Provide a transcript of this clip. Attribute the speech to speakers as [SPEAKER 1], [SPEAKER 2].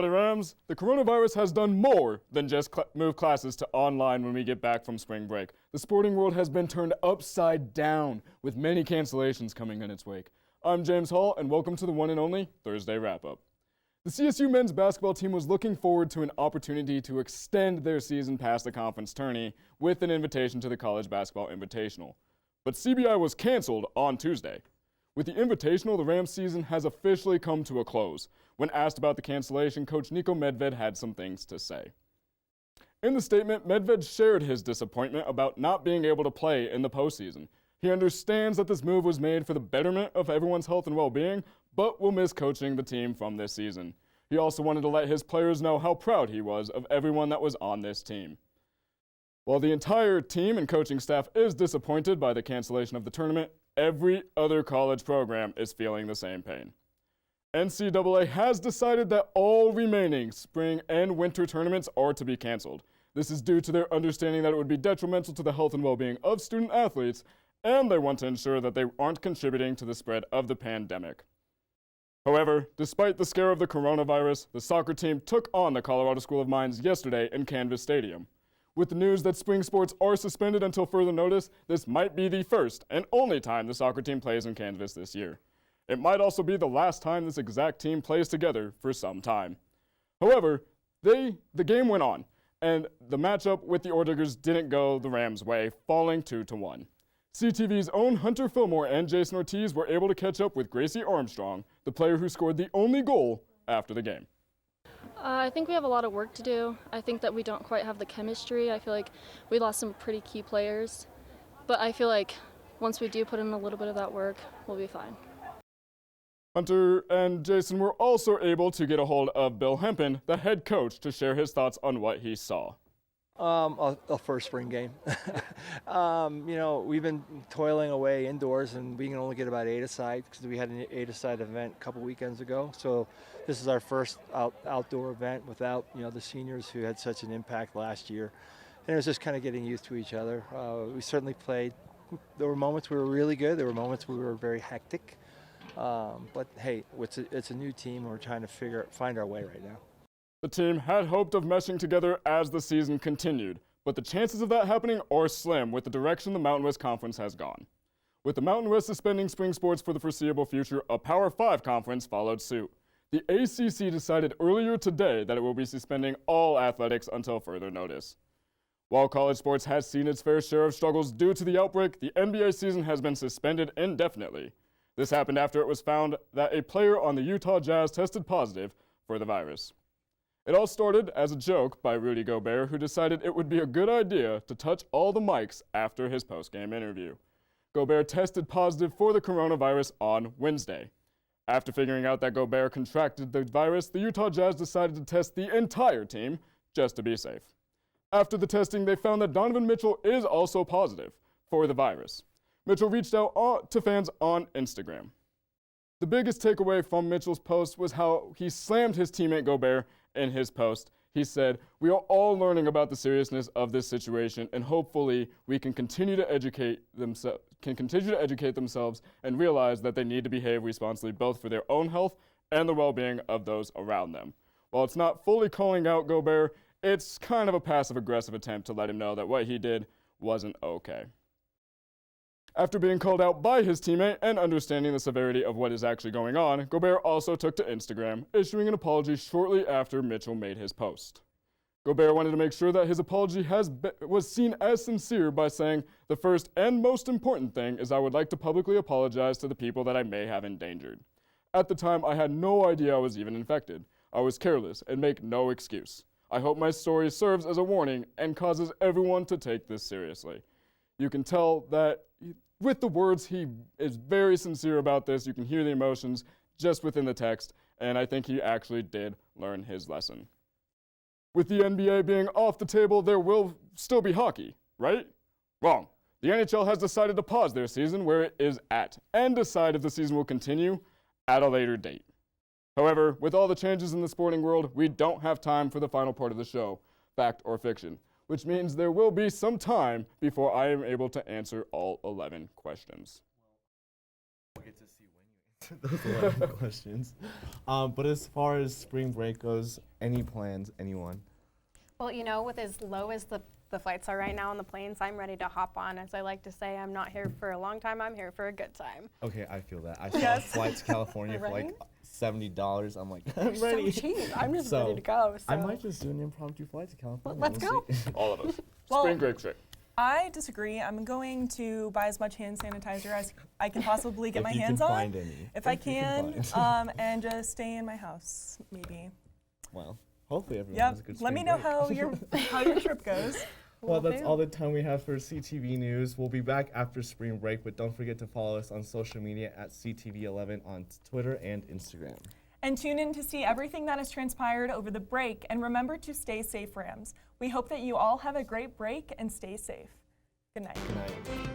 [SPEAKER 1] Howdy Rams, the coronavirus has done more than just move classes to online when we get back from spring break. The sporting world has been turned upside down with many cancellations coming in its wake. I'm James Hall and welcome to the one and only Thursday Wrap-Up. The CSU men's basketball team was looking forward to an opportunity to extend their season past the conference tourney with an invitation to the College Basketball Invitational. But CBI was canceled on Tuesday. With the Invitational, the Rams season has officially come to a close. When asked about the cancellation, Coach Niko Medved had some things to say. In the statement, Medved shared his disappointment about not being able to play in the postseason. He understands that this move was made for the betterment of everyone's health and well-being, but will miss coaching the team from this season. He also wanted to let his players know how proud he was of everyone that was on this team. While the entire team and coaching staff is disappointed by the cancellation of the tournament, every other college program is feeling the same pain. NCAA has decided that all remaining spring and winter tournaments are to be canceled. This is due to their understanding that it would be detrimental to the health and well-being of student athletes, and they want to ensure that they aren't contributing to the spread of the pandemic. However, despite the scare of the coronavirus, the soccer team took on the Colorado School of Mines yesterday in Canvas Stadium. With the news that spring sports are suspended until further notice, this might be the first and only time the soccer team plays in Canvas this year. It might also be the last time this exact team plays together for some time. However, the game went on, and the matchup with the Orediggers didn't go the Rams' way, falling 2-1. CTV's own Hunter Fillmore and Jason Ortiz were able to catch up with Gracie Armstrong, the player who scored the only goal after the game.
[SPEAKER 2] I think we have a lot of work to do. I think that we don't quite have the chemistry. I feel like we lost some pretty key players. But I feel like once we do put in a little bit of that work, we'll be fine.
[SPEAKER 1] Hunter and Jason were also able to get a hold of Bill Hempen, the head coach, to share his thoughts on what he saw.
[SPEAKER 3] A first spring game. We've been toiling away indoors, and we can only get about 8-a-side because we had an 8-a-side event a couple weekends ago. So this is our first outdoor event without, the seniors who had such an impact last year. And it was just kind of getting used to each other. We certainly played. There were moments we were really good. There were moments we were very hectic. But hey, it's a new team, and we're trying to find our way right now.
[SPEAKER 1] The team had hoped of meshing together as the season continued, but the chances of that happening are slim with the direction the Mountain West Conference has gone. With the Mountain West suspending spring sports for the foreseeable future, a Power 5 conference followed suit. The ACC decided earlier today that it will be suspending all athletics until further notice. While college sports has seen its fair share of struggles due to the outbreak, the NBA season has been suspended indefinitely. This happened after it was found that a player on the Utah Jazz tested positive for the virus. It all started as a joke by Rudy Gobert, who decided it would be a good idea to touch all the mics after his post-game interview. Gobert tested positive for the coronavirus on Wednesday. After figuring out that Gobert contracted the virus, the Utah Jazz decided to test the entire team just to be safe. After the testing, they found that Donovan Mitchell is also positive for the virus. Mitchell reached out to fans on Instagram. The biggest takeaway from Mitchell's post was how he slammed his teammate Gobert in his post. He said, "We are all learning about the seriousness of this situation, and hopefully we can continue to educate themselves and realize that they need to behave responsibly both for their own health and the well-being of those around them." While it's not fully calling out Gobert, it's kind of a passive-aggressive attempt to let him know that what he did wasn't okay. After being called out by his teammate and understanding the severity of what is actually going on, Gobert also took to Instagram, issuing an apology shortly after Mitchell made his post. Gobert wanted to make sure that his apology was seen as sincere by saying, "The first and most important thing is I would like to publicly apologize to the people that I may have endangered. At the time, I had no idea I was even infected. I was careless and make no excuse. I hope my story serves as a warning and causes everyone to take this seriously." You can tell that with the words, he is very sincere about this. You can hear the emotions just within the text, and I think he actually did learn his lesson. With the NBA being off the table, there will still be hockey, right? Wrong. The NHL has decided to pause their season where it is at, and decide if the season will continue at a later date. However, with all the changes in the sporting world, we don't have time for the final part of the show, fact or fiction, which means there will be some time before I am able to answer all 11 questions.
[SPEAKER 4] We'll get to see when you Those are a lot of questions. But as far as spring break goes, any plans, anyone?
[SPEAKER 5] Well, you know, with as low as the flights are right now on the planes, I'm ready to hop on. As I like to say, I'm not here for a long time, I'm here for a good time.
[SPEAKER 4] Okay, I feel that. I saw
[SPEAKER 6] Yes.
[SPEAKER 4] flights to California for like $70. I'm like, I'm
[SPEAKER 5] They're
[SPEAKER 4] ready.
[SPEAKER 5] so cheap. I'm just
[SPEAKER 4] So,
[SPEAKER 5] ready to go. So.
[SPEAKER 4] I might just do an impromptu flight to California.
[SPEAKER 5] Let's
[SPEAKER 4] We'll
[SPEAKER 5] go.
[SPEAKER 4] see.
[SPEAKER 1] All of us.
[SPEAKER 6] Well-
[SPEAKER 1] Spring break trip.
[SPEAKER 6] I disagree. I'm going to buy as much hand sanitizer as I can possibly get
[SPEAKER 4] If
[SPEAKER 6] my
[SPEAKER 4] you can
[SPEAKER 6] hands on.
[SPEAKER 4] find any.
[SPEAKER 6] If I
[SPEAKER 4] you
[SPEAKER 6] can,
[SPEAKER 4] find.
[SPEAKER 6] and just stay in my house, maybe.
[SPEAKER 4] Well, hopefully everyone
[SPEAKER 6] Yep.
[SPEAKER 4] has a good
[SPEAKER 6] Let me
[SPEAKER 4] spring
[SPEAKER 6] know
[SPEAKER 4] break.
[SPEAKER 6] how your trip goes.
[SPEAKER 4] Well,
[SPEAKER 5] Will
[SPEAKER 4] that's
[SPEAKER 5] do.
[SPEAKER 4] all the time we have for CTV News. We'll be back after spring break, but don't forget to follow us on social media at CTV11 on Twitter and Instagram.
[SPEAKER 6] And tune in to see everything that has transpired over the break. And remember to stay safe, Rams. We hope that you all have a great break and stay safe. Good night.
[SPEAKER 4] Good night.